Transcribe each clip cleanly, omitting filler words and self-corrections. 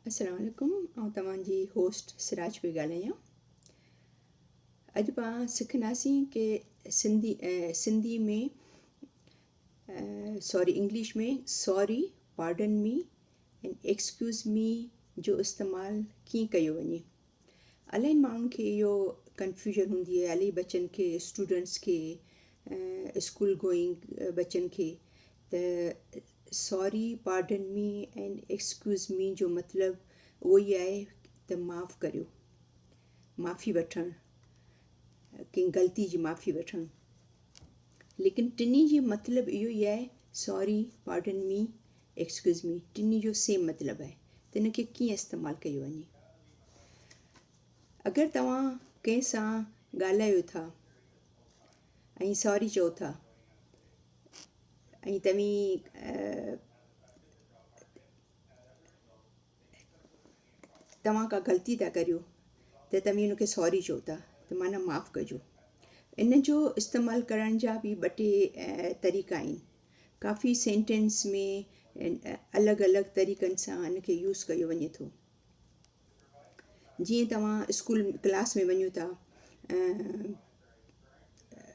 अस्सलाम वालेकुम। ऐं तव्हांजी होस्ट सिराज पई ॻाल्हायां। अॼु पाण सिखंदासीं कि सिंधी में इंग्लिश में सॉरी, पार्डन मी ऐं एक्सक्यूज़ मी जो इस्तेमालु कीअं कयो वञे। इलाही माण्हुनि खे इहो कन्फ्यूजन हूंदी आहे, इलाही बच्चनि खे, स्टूडेंट्स खे, स्कूल गोइंग बच्चनि खे, त sorry, pardon me and excuse me जो मतिलबु उहो ई आहे त माफ़ु करियो, माफ़ी वठणु, कंहिं ग़लती जी माफ़ी वठणु। लेकिन टिनी जी मतिलबु इहो ई आहे, sorry, pardon me, excuse me, टिनी जो सेम मतिलबु आहे। त इनखे कीअं इस्तेमालु कयो वञे। अगरि तव्हां कंहिं सां ॻाल्हायो था ऐं सॉरी चओ था ऐं तव्हां का ग़लती था करियो त तव्हां हुनखे सॉरी चओ था त माना माफ़ु कजो। इन जो इस्तेमालु करण जा बि ॿ टे तरीक़ा आहिनि। काफ़ी सेंटेंस में अलॻि अलॻि तरीक़नि सां इनखे यूज़ कयो वञे थो। जीअं तव्हां स्कूल क्लास में वञो था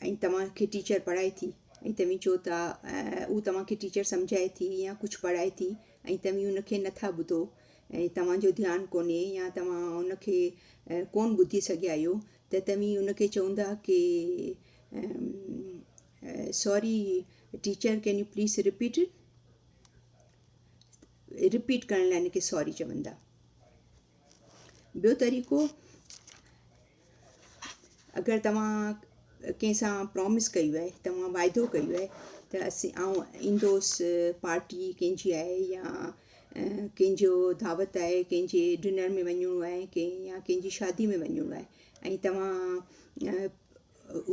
ऐं तव्हांखे टीचर पढ़ाए थी ऐं तव्हां चओ था हू तव्हांखे टीचर सम्झाए थी या कुझु पढ़ाए थी ऐं तव्हां हुनखे नथा ॿुधो ऐं तव्हांजो ध्यानु कोन्हे या तव्हां हुनखे कोन ॿुधी सघिया आहियो, त तव्हां हुनखे चवंदा कि sorry teacher, can U please repeat it. Repeat करण लाइ हिनखे सॉरी चवंदा। ॿियो तरीक़ो, अगरि तव्हां कंहिं सां प्रॉमिस कयो आहे, तव्हां वाइदो कयो आहे त आउं ईंदुसि, पार्टी कंहिंजी आहे या कंहिंजो दावत आहे, कंहिंजे डिनर में वञिणो आहे या कंहिंजी शादी में वञिणो आहे ऐं तव्हां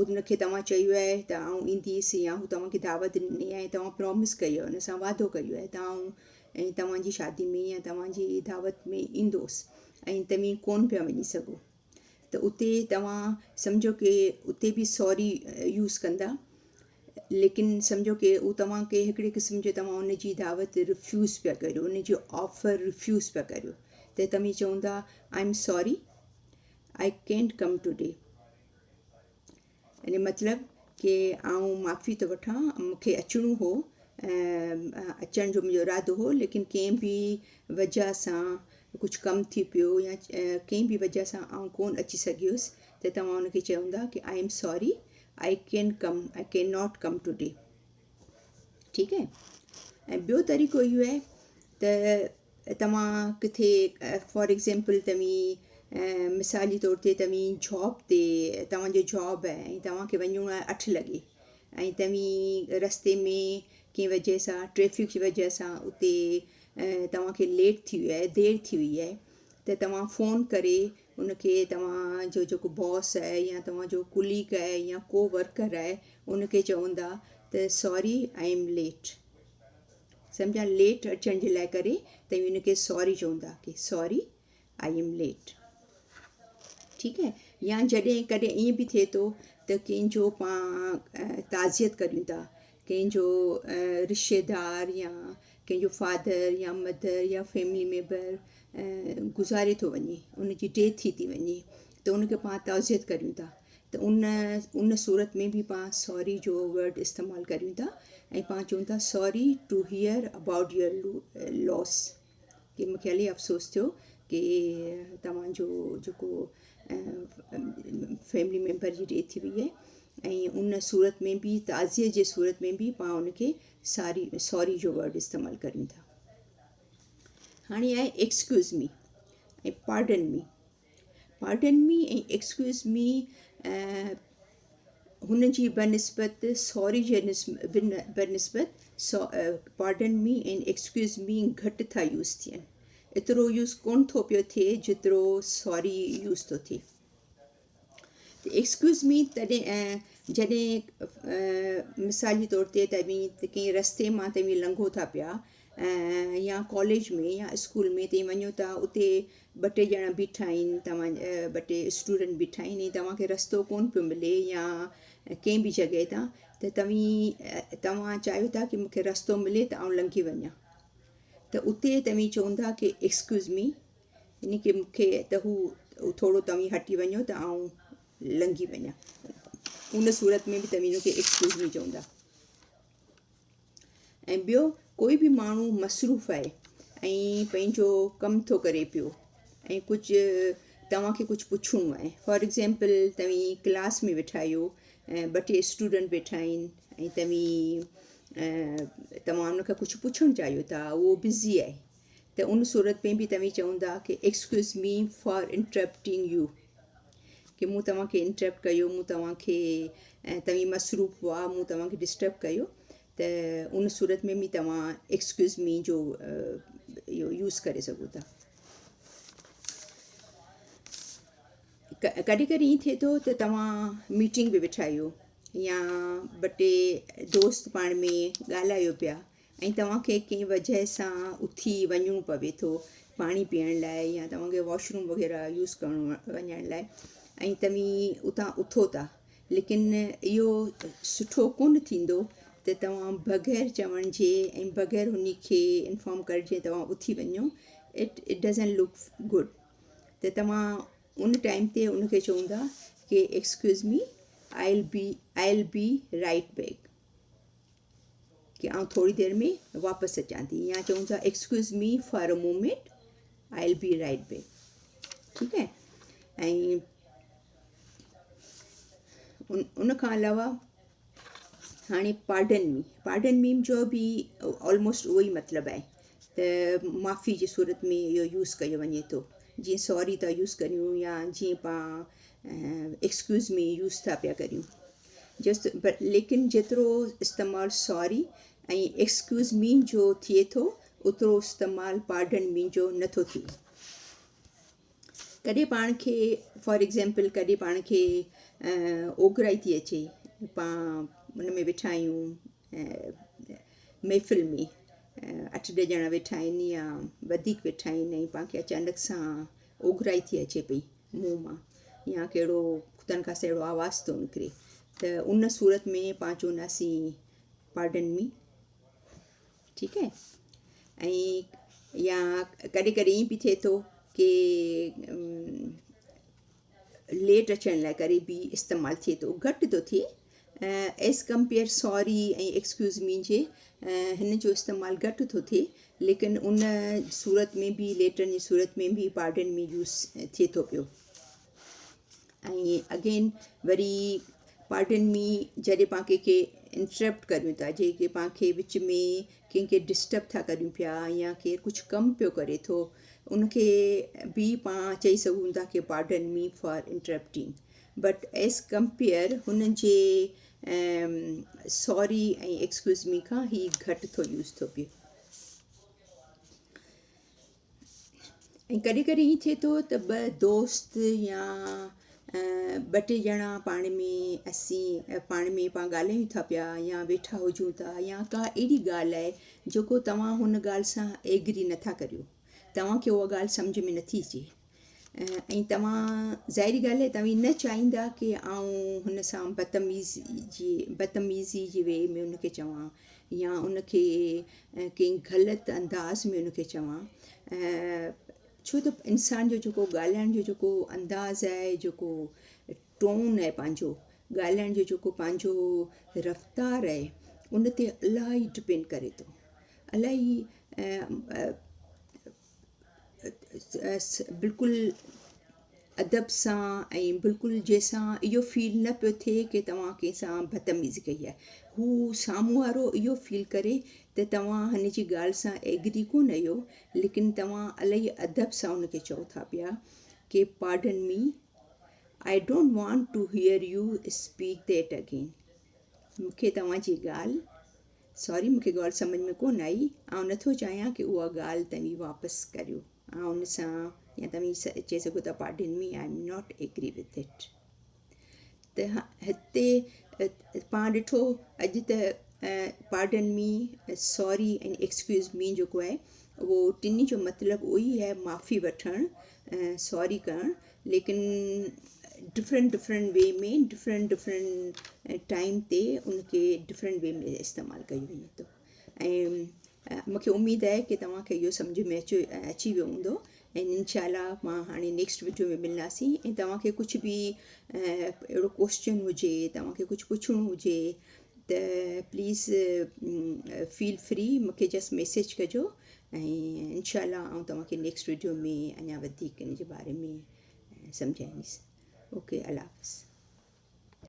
उनखे तव्हां चयो आहे त आउं ईंदसि या हू तव्हांखे दावत ॾिनी आहे, तव्हां प्रॉमिस कयो आहे, हुन सां वाइदो कयो आहे त आउं ऐं तव्हांजी शादी में या तव्हांजी दावत में ईंदुसि ऐं तव्हां कोन पिया वञी सघो, त उते तव्हां सम्झो कि उते बि सॉरी यूज़ कंदा। लेकिन सम्झो कि उहो तव्हांखे हिकिड़े क़िस्म जो तव्हां उनजी दावत रिफ्यूज़ पिया करियो, उनजो ऑफर रिफ्यूज़ पिया करियो, त तव्हां चवंदा, I am sorry, I can't कम टुडे। इन मतिलबु कि आउं माफ़ी थो वठां, मूंखे अचिणो हो, अचण जो मुंहिंजो इरादो हो, लेकिन कंहिं बि वजह सां कुझु कमु थी पियो या कंहिं बि वजह सां आउं कोन अची सघियुसि, त तव्हां हुनखे चवंदा कि I am sorry, I can not come today. ठीकु आहे। ऐं ॿियो तरीक़ो इहो आहे त तव्हां किथे फॉर एक्ज़ाम्पल तव्हां मिसाली तौर ते तव्हां जॉब ते, तव्हांजो जॉब आहे ऐं तव्हांखे वञिणो आहे 8 लॻे ऐं तव्हां रस्ते में कंहिं वजह सां, ट्रैफ़िक जी वजह सां उते तव्हांखे लेट थी वियो आहे, देरि थी वई आहे, त तव्हां फ़ोन करे उनखे, तव्हांजो जेको बॉस आहे या तव्हांजो कुलीग आहे या को वर्कर आहे, उनखे चवंदा त सॉरी, आई एम लेट। सम्झा, लेट अचण जे लाइ करे तव्हां हुनखे सॉरी चवंदा कि सॉरी, आई एम लेट। ठीकु आहे। या जॾहिं कॾहिं ईअं बि थिए थो त कंहिंजो पाण ताज़ियत करियूं था, कंहिंजो रिश्तेदार या कंहिंजो फादर या मदर या फैमिली मेंबर गुज़ारे थो वञे, उनजी डेथ थी वञे, त उनखे पाण ताज़ियत करियूं था, त उन सूरत में बि पाण सॉरी जो वर्ड इस्तेमालु करियूं था ऐं पाण चऊं था sorry two here about your loss, कि मूंखे इलाही अफ़सोस थियो कि तव्हांजो जेको फैमिली मेंबर जी डेथ थी वई आहे। ऐं उन सूरत में बि, ताज़ियत जे सूरत में बि पाण उनखे सॉरी जो वर्ड इस्तेमालु करियूं था। हाणे आहे एक्सक्यूज़ मी ऐं पार्डन मी। पार्डन मी ऐं एक्सक्यूज़ मी हुन जी बनस्बत सॉरी जे बनस्बत पार्डन मी ऐं एक्सक्यूज़ मी घटि था यूज़ थियनि। एतिरो यूज़ कोन थो पियो थिए जेतिरो सॉरी यूज़ थो थिए। त एक्सक्यूज़ मी तॾहिं जॾहिं मिसाली तौर ते तव्हां कंहिं रस्ते मां तव्हां लंघो था पिया या कॉलेज में या स्कूल में तव्हां वञो था, उते 2-3 ॼणा बीठा आहिनि, तव्हां 2-3 स्टूडेंट बीठा आहिनि ऐं तव्हांखे रस्तो कोन पियो मिले या कंहिं बि जॻह तां, त तव्हां चाहियो था कि मूंखे रस्तो मिले त आउं लंघी वञा, त उते तव्हीं चवंदा की एक्सक्यूज़ मी, यानी की मूंखे त हू थोरो तव्हीं हटी वञो त आउं लंघी वञा। उन सूरत में बि तव्हीं हुनखे एक्सक्यूज़ मी चवंदा। ऐं ॿियो, कोई बि माण्हू मसरूफ़ आहे ऐं पंहिंजो कमु थो करे पियो ऐं कुझु तव्हांखे कुझु पुछिणो आहे। फॉर एग्ज़ाम्पल, तव्हीं क्लास में वेठा आहियो ऐं 2 स्टूडेंट वेठा आहिनि ऐं तव्हां हुन खां कुझु पुछणु चाहियो था, उहो बिज़ी आहे, त उन सूरत में बि तव्हीं चवंदा की excuse me for interrupting U, की मूं तव्हांखे इंटरप्ट कयो, मूं तव्हांखे तव्हीं मसरूफ़ हुआ, मूं तव्हांखे डिस्टर्ब कयो, त उन सूरत में बि तव्हां एक्सक्यूज़ मी जो इहो यूज़ करे सघो था। कॾहिं कॾहिं ईअं थिए थो त तव्हां मीटिंग में वेठा आहियो या 2 दोस्त पाण में ॻाल्हायो पिया ऐं तव्हांखे कंहिं वजह सां उथी वञिणो पवे थो पाणी पीअण लाइ या तव्हांखे वॉशरूम वग़ैरह यूज़ करणु वञण लाइ, ऐं तव्हीं उतां उथो था, लेकिन इहो सुठो कोन थींदो त तव्हां बग़ैर चवण जे ऐं बग़ैर हुन खे इंफॉर्म करिजे तव्हां उथी वञो। It doesn't look good. त तव्हां उन टाइम ते उनखे चवंदा कि excuse me, I will be right back, कि आउं थोरी देरि में वापसि अचां थी, या चवंदा excuse me for a moment, I will be right back. ठीकु आहे। ऐं उन खां अलावा हाणे पार्डन मी जो बि ऑलमोस्ट उहो ई मतिलबु आहे, त माफ़ी जी सूरत में इहो यूज़ कयो वञे थो। जीअं सॉरी था यूज़ करियूं या जीअं पाण एक्सक्यूज़ मी यूज़ था पिया करियूं, लेकिन जेतिरो इस्तेमालु सॉरी ऐं एक्सक्यूज़ मी जो थिए थो, ओतिरो इस्तेमालु पार्डन मी जो नथो थिए। कॾहिं पाण खे, फॉर एग्ज़ाम्पल, कॾहिं पाण खे ओघराई थी अचे, पाण हुन में वेठा आहियूं महफ़िल में, 8-10 ॼणा वेठा आहिनि या वधीक वेठा आहिनि, ऐं पाण खे अचानक सां ओघराई थी अचे पई मुंहं मां, या कहिड़ो ख़ुदनि खां अहिड़ो आवाज़ थो निकिरे, त उन सूरत में पाण चवंदासीं पार्डन मी। ठीकु आहे। ऐं या कॾहिं कॾहिं ईअं बि थिए थो कि लेट अचण लाइ करे बि इस्तेमालु थिए थो, घटि थो थिए एज़ कंपेयर सॉरी ऐं एक्सक्यूज़ मी जे, हिन जो इस्तेमालु घटि थो थिए, लेकिन उन सूरत में बि, लेटनि जी सूरत में बि पार्डन मी यूज़ थिए थो पियो। ऐं अगेन वरी पार्डन मी जॾहिं पाण कंहिंखे इंटरप्ट करियूं था, जेके पाण खे विच में कंहिंखे डिस्टर्ब था करियूं पिया, या केरु कुझु कमु पियो करे थो, उनखे बि पाण चई सघूं था कि pardon me for interrupting, but as compare हुन जे सॉरी ऐं एक्सक्यूज़ मी खां ही घटि थो यूज़ थो पिए। ऐं कॾहिं कॾहिं ईअं थिए थो त 2 दोस्त या 2-टे ॼणा पाण में पाण ॻाल्हायूं था पिया या वेठा हुजूं था, या का अहिड़ी ॻाल्हि आहे जेको तव्हां हुन ॻाल्हि सां एग्री नथा करियो, तव्हांखे उहा ॻाल्हि सम्झ में नथी अचे, ऐं तव्हां, ज़ाहिरी ॻाल्हि आहे, तव्हीं न चाहींदा कि आउं हुन सां बदतमीज़ी जे वे में उनखे चवां, या उनखे कंहिं ग़लति अंदाज़ में उनखे चवां, छो त इंसान जो जेको ॻाल्हाइण जो जेको अंदाज़ आहे, जेको टोन आहे, पंहिंजो ॻाल्हाइण जो जेको पंहिंजो रफ़्तार आहे, उन ते इलाही डिपेंड करे थो। इलाही बिल्कुलु अदब सां ऐं बिल्कुलु जंहिंसां इहो फील न पियो थिए कि तव्हां कंहिंसां बदतमीज़ी कई आहे, हू साम्हूं वारो इहो फील करे त तव्हां हिन जी ॻाल्हि सां एग्री कोन आहियो, लेकिन तव्हां इलाही अदब सां उनखे चओ था पिया कि pardon me, I don't want two here U speak that again. मूंखे तव्हांजी ॻाल्हि, सॉरी, मूंखे ॻाल्हि सम्झ में कोन आई, ऐं नथो चाहियां कि उहा ॻाल्हि तव्हीं वापसि करियो, ऐं उन सां, या तव्हीं चई सघो था pardon me, I am not agree with it. त हिते पाण ॾिठो अॼु त पार्डन मी, सॉरी ऐं एक्सक्यूज़ मी जेको आहे, उहो टिनी जो मतिलबु उहो ई आहे, माफ़ी वठणु, सॉरी करणु, लेकिन डिफरेंट वे में, डिफरेंट टाइम ते उनखे डिफरेंट वे में इस्तेमालु कयो वञे थो। ऐं मूंखे उमेदु आहे की तव्हांखे इहो सम्झ में अची वियो हूंदो ऐं इंशाल्लाह मां हाणे नेक्स्ट वीडियो में मिलंदासीं ऐं तव्हांखे कुझु बि अहिड़ो क्वेश्चन हुजे तव्हांखे कुझु पुछिणो हुजे त प्लीज़ फील फ्री मूंखे जस्ट मैसेज कजो ऐं इंशाल्लाह आउं तव्हांखे नेक्स्ट वीडियो में अञा वधीक इन जे बारे में सम्झाईंदसि ओके अल्लाह हाफ़िज़